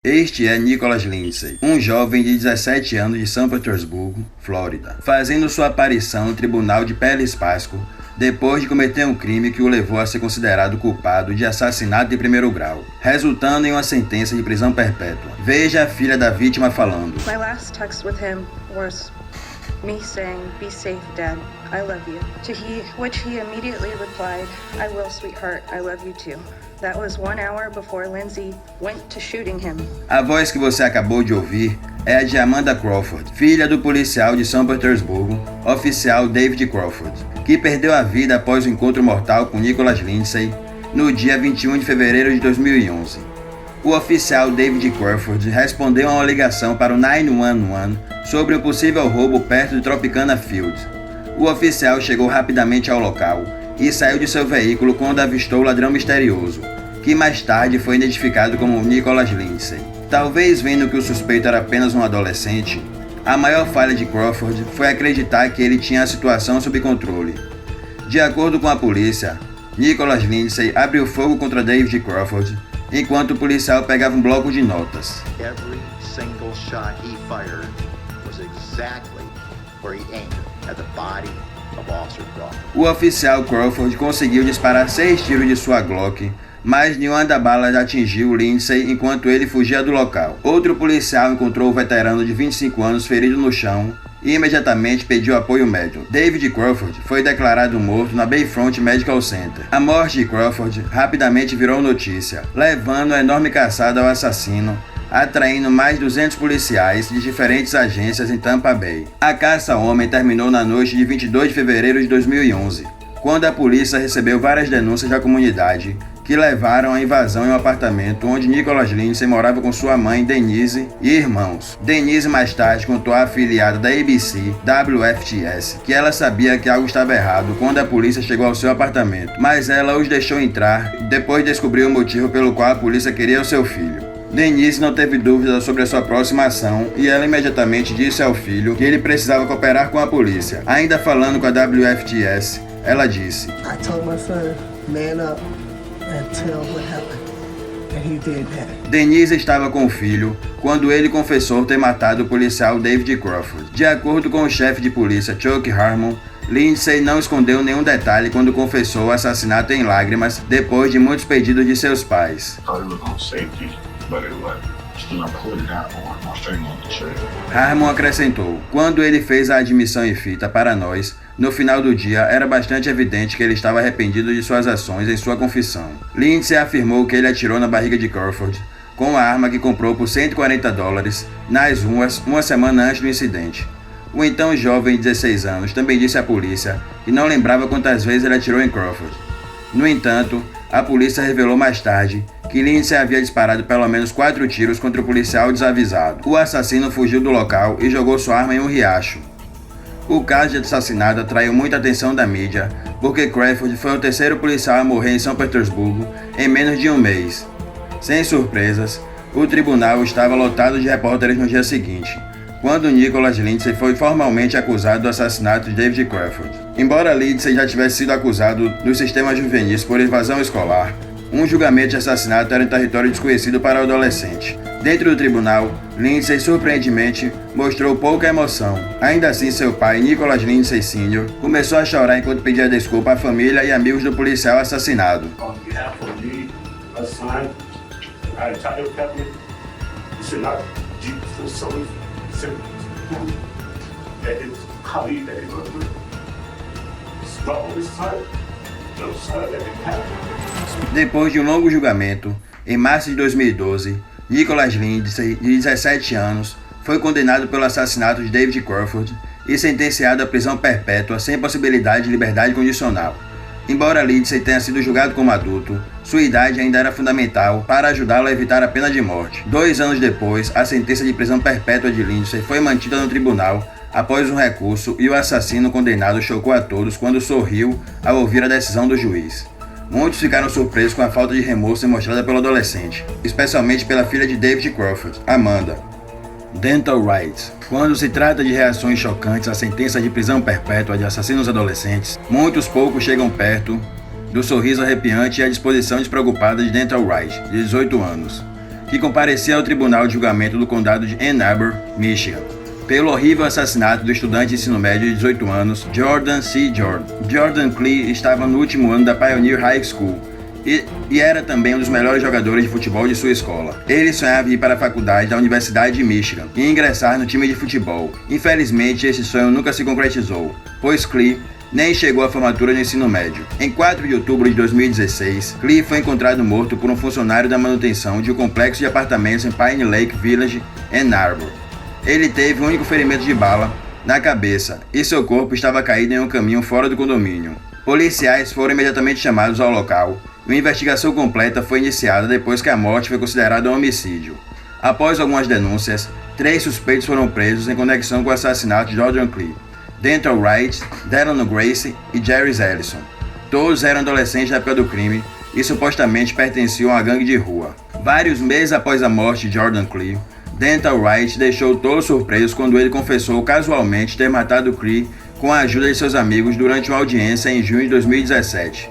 Este é Nicholas Lindsay, um jovem de 17 anos de São Petersburgo, Flórida, fazendo sua aparição no tribunal de Perlis Pasco depois de cometer um crime que o levou a ser considerado culpado de assassinato de primeiro grau, resultando em uma sentença de prisão perpétua. Veja a filha da vítima falando. My last text with him was me saying, "Be safe, Dad. I love you." To which he immediately replied, "I will, sweetheart. I love you too." That was 1 hour before Lindsay went to shooting him. A voz que você acabou de ouvir é a de Amanda Crawford, filha do policial de São Petersburgo, oficial David Crawford, que perdeu a vida após o encontro mortal com Nicholas Lindsay no dia 21 de fevereiro de 2011. O oficial David Crawford respondeu a uma ligação para o 911 sobre um possível roubo perto de Tropicana Field. O oficial chegou rapidamente ao local e saiu de seu veículo quando avistou o ladrão misterioso, que mais tarde foi identificado como Nicholas Lindsay. Talvez vendo que o suspeito era apenas um adolescente, a maior falha de Crawford foi acreditar que ele tinha a situação sob controle. De acordo com a polícia, Nicholas Lindsay abriu fogo contra David Crawford enquanto o policial pegava um bloco de notas. Every single shot he fired was exactly where he aimed at the body of Officer Crawford. O oficial Crawford conseguiu disparar 6 tiros de sua Glock, mas nenhuma das balas atingiu Lindsay enquanto ele fugia do local. Outro policial encontrou o veterano de 25 anos ferido no chão e imediatamente pediu apoio médico. David Crawford foi declarado morto na Bayfront Medical Center. A morte de Crawford rapidamente virou notícia, levando a enorme caçada ao assassino, atraindo mais 200 policiais de diferentes agências em Tampa Bay. A caça ao homem terminou na noite de 22 de fevereiro de 2011, quando a polícia recebeu várias denúncias da comunidade que levaram à invasão em um apartamento onde Nicholas Lindsay morava com sua mãe Denise e irmãos. Denise mais tarde contou à afiliada da ABC, WFTS, que ela sabia que algo estava errado quando a polícia chegou ao seu apartamento, mas ela os deixou entrar depois de descobrir o motivo pelo qual a polícia queria o seu filho. Denise não teve dúvida sobre a sua próxima ação e ela imediatamente disse ao filho que ele precisava cooperar com a polícia. Ainda falando com a WFTS, ela disse: I told my son, man up and tell what happened. And he did that. Denise estava com o filho quando ele confessou ter matado o policial David Crawford. De acordo com o chefe de polícia Chuck Harmon, Lindsay não escondeu nenhum detalhe quando confessou o assassinato em lágrimas depois de muitos pedidos de seus pais. Harmon acrescentou: quando ele fez a admissão em fita para nós, no final do dia era bastante evidente que ele estava arrependido de suas ações em sua confissão. Lindsay afirmou que ele atirou na barriga de Crawford com a arma que comprou por $140 nas ruas uma semana antes do incidente. O então jovem de 16 anos também disse à polícia que não lembrava quantas vezes ele atirou em Crawford. No entanto, a polícia revelou mais tarde que Lindsay havia disparado pelo menos 4 tiros contra o policial desavisado. O assassino fugiu do local e jogou sua arma em um riacho. O caso de assassinato atraiu muita atenção da mídia, porque Crawford foi o terceiro policial a morrer em São Petersburgo em menos de um mês. Sem surpresas, o tribunal estava lotado de repórteres no dia seguinte, quando Nicholas Lindsay foi formalmente acusado do assassinato de David Crawford. Embora Lindsay já tivesse sido acusado nos sistemas juvenis por evasão escolar, um julgamento de assassinato era em território desconhecido para o adolescente. Dentro do tribunal, Lindsay surpreendentemente mostrou pouca emoção. Ainda assim, seu pai, Nicholas Lindsay Sr., começou a chorar enquanto pedia desculpa à família e amigos do policial assassinado. Depois de um longo julgamento, em março de 2012, Nicholas Lindsay, de 17 anos, foi condenado pelo assassinato de David Crawford e sentenciado à prisão perpétua sem possibilidade de liberdade condicional. Embora Lindsay tenha sido julgado como adulto, sua idade ainda era fundamental para ajudá-lo a evitar a pena de morte. 2 anos depois, a sentença de prisão perpétua de Lindsay foi mantida no tribunal após um recurso e o assassino condenado chocou a todos quando sorriu ao ouvir a decisão do juiz. Muitos ficaram surpresos com a falta de remorso demonstrada pelo adolescente, especialmente pela filha de David Crawford, Amanda. Dental Rights. Quando se trata de reações chocantes à sentença de prisão perpétua de assassinos adolescentes, muitos poucos chegam perto do sorriso arrepiante e a disposição despreocupada de Dental Wright, de 18 anos. que comparecia ao tribunal de julgamento do condado de Ann Arbor, Michigan, pelo horrível assassinato do estudante de ensino médio de 18 anos, Jordan C. Jordan. Jordan Klee estava no último ano da Pioneer High School e era também um dos melhores jogadores de futebol de sua escola. Ele sonhava em ir para a faculdade da Universidade de Michigan e ingressar no time de futebol. Infelizmente, esse sonho nunca se concretizou, pois Klee nem chegou à formatura do ensino médio. Em 4 de outubro de 2016, Klee foi encontrado morto por um funcionário da manutenção de um complexo de apartamentos em Pine Lake Village, Ann Arbor. Ele teve um único ferimento de bala na cabeça e seu corpo estava caído em um caminho fora do condomínio. Policiais foram imediatamente chamados ao local e uma investigação completa foi iniciada depois que a morte foi considerada um homicídio. Após algumas denúncias, 3 suspeitos foram presos em conexão com o assassinato de Jordan Klee: Denton Wright, Delano Grace e Jerry Ellison. Todos eram adolescentes na época do crime e supostamente pertenciam à gangue de rua. Vários meses após a morte de Jordan Klee, Denton Wright deixou todos surpresos quando ele confessou casualmente ter matado Klee com a ajuda de seus amigos durante uma audiência em junho de 2017.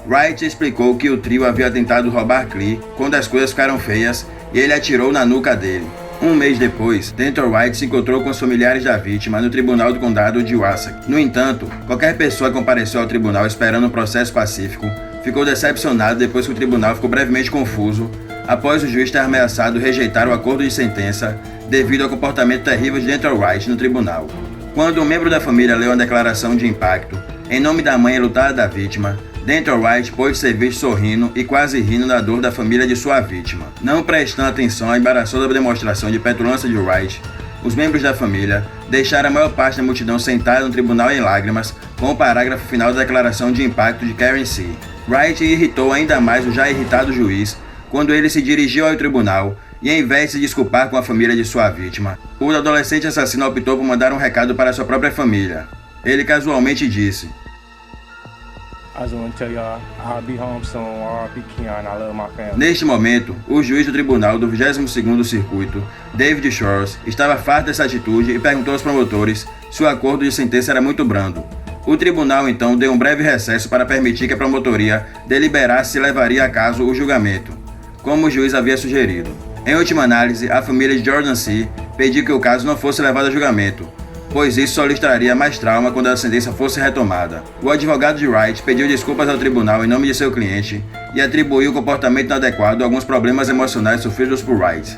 Wright explicou que o trio havia tentado roubar Klee quando as coisas ficaram feias e ele atirou na nuca dele. Um mês depois, Denton Wright se encontrou com os familiares da vítima no tribunal do condado de Wasatch. No entanto, qualquer pessoa que compareceu ao tribunal esperando um processo pacífico ficou decepcionado depois que o tribunal ficou brevemente confuso após o juiz ter ameaçado rejeitar o acordo de sentença devido ao comportamento terrível de Denton Wright no tribunal. Quando um membro da família leu uma declaração de impacto em nome da mãe enlutada da vítima, Denton Wright pôde ser visto sorrindo e quase rindo da dor da família de sua vítima. Não prestando atenção à embaraçosa demonstração de petulância de Wright, os membros da família deixaram a maior parte da multidão sentada no tribunal em lágrimas com o parágrafo final da declaração de impacto de Karen C. Wright irritou ainda mais o já irritado juiz quando ele se dirigiu ao tribunal e, em vez de se desculpar com a família de sua vítima, o adolescente assassino optou por mandar um recado para sua própria família. Ele casualmente disse: Neste momento, o juiz do tribunal do 22º Circuito, David Shores, estava farto dessa atitude e perguntou aos promotores se o acordo de sentença era muito brando. O tribunal então deu um breve recesso para permitir que a promotoria deliberasse se levaria a caso o julgamento, como o juiz havia sugerido. Em última análise, a família de Jordan C. pediu que o caso não fosse levado a julgamento, pois isso só lhes traria mais trauma quando a sentença fosse retomada. O advogado de Wright pediu desculpas ao tribunal em nome de seu cliente e atribuiu o comportamento inadequado a alguns problemas emocionais sofridos por Wright.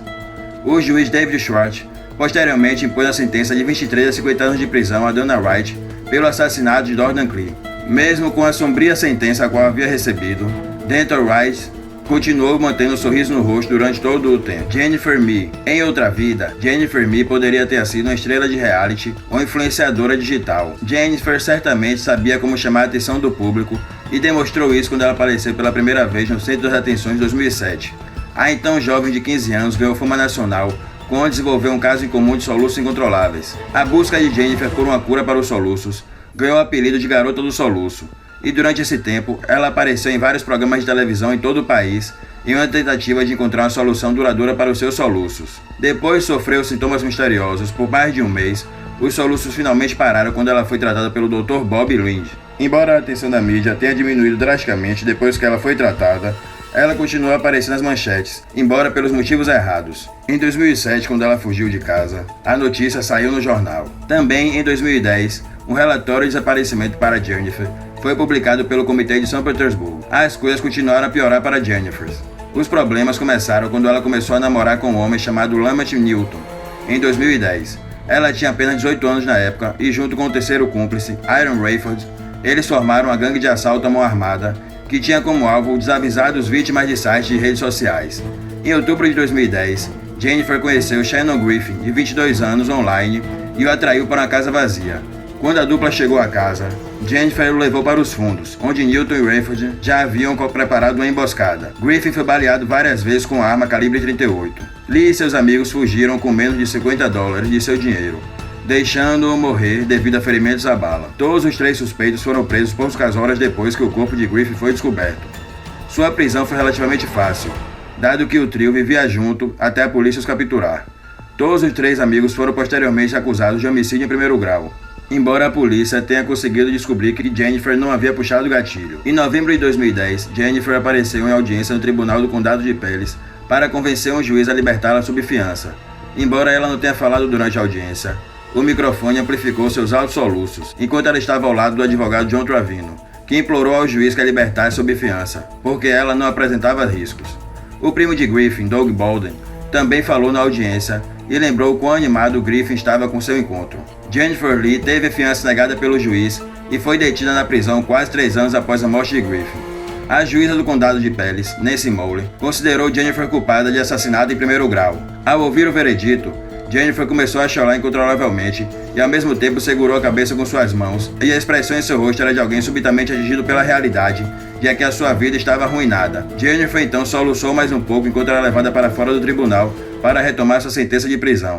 O juiz David Schwartz posteriormente impôs a sentença de 23 a 50 anos de prisão a Donna Wright pelo assassinato de Jordan Klee. Mesmo com a sombria sentença a qual havia recebido, Denton Wright continuou mantendo um sorriso no rosto durante todo o tempo. Jennifer Mee. Em outra vida, Jennifer Mee poderia ter sido uma estrela de reality ou influenciadora digital. Jennifer certamente sabia como chamar a atenção do público e demonstrou isso quando ela apareceu pela primeira vez no Centro das Atenções em 2007. A então jovem de 15 anos ganhou fama nacional quando desenvolveu um caso em comum de soluços incontroláveis. A busca de Jennifer por uma cura para os soluços ganhou o apelido de Garota do Soluço, e durante esse tempo ela apareceu em vários programas de televisão em todo o país em uma tentativa de encontrar uma solução duradoura para os seus soluços. Depois de sofrer sintomas misteriosos por mais de um mês, os soluços finalmente pararam quando ela foi tratada pelo Dr. Bob Lind. Embora a atenção da mídia tenha diminuído drasticamente depois que ela foi tratada, ela continuou a aparecer nas manchetes, embora pelos motivos errados. Em 2007, quando ela fugiu de casa, a notícia saiu no jornal. Também em 2010, um relatório de desaparecimento para Jennifer foi publicado pelo Comitê de São Petersburgo. As coisas continuaram a piorar para Jennifer. Os problemas começaram quando ela começou a namorar com um homem chamado Lamont Newton. Em 2010, ela tinha apenas 18 anos na época e, junto com o terceiro cúmplice, Aaron Rayford, eles formaram uma gangue de assalto à mão armada que tinha como alvo desavisados vítimas de sites de redes sociais. Em outubro de 2010, Jennifer conheceu Shannon Griffin, de 22 anos, online e o atraiu para uma casa vazia. Quando a dupla chegou à casa, Jennifer o levou para os fundos, onde Newton e Rayford já haviam preparado uma emboscada. Griffin foi baleado várias vezes com uma arma calibre 38. Lee e seus amigos fugiram com menos de $50 de seu dinheiro, deixando-o morrer devido a ferimentos à bala. Todos os 3 suspeitos foram presos poucas horas depois que o corpo de Griffin foi descoberto. Sua prisão foi relativamente fácil, dado que o trio vivia junto até a polícia os capturar. Todos os 3 amigos foram posteriormente acusados de homicídio em primeiro grau, embora a polícia tenha conseguido descobrir que Jennifer não havia puxado o gatilho. Em novembro de 2010, Jennifer apareceu em audiência no Tribunal do Condado de Pellis para convencer um juiz a libertá-la sob fiança. Embora ela não tenha falado durante a audiência, o microfone amplificou seus altos soluços enquanto ela estava ao lado do advogado John Trevino, que implorou ao juiz que a libertasse sob fiança, porque ela não apresentava riscos. O primo de Griffin, Doug Bolden, também falou na audiência e lembrou quão animado Griffin estava com seu encontro. Jennifer Lee teve a fiança negada pelo juiz e foi detida na prisão quase 3 anos após a morte de Griffin. A juíza do condado de Pellis, Nancy Moeller, considerou Jennifer culpada de assassinato em primeiro grau. Ao ouvir o veredito, Jennifer começou a chorar incontrolavelmente e ao mesmo tempo segurou a cabeça com suas mãos, e a expressão em seu rosto era de alguém subitamente atingido pela realidade de que a sua vida estava arruinada. Jennifer então soluçou mais um pouco enquanto era levada para fora do tribunal para retomar sua sentença de prisão.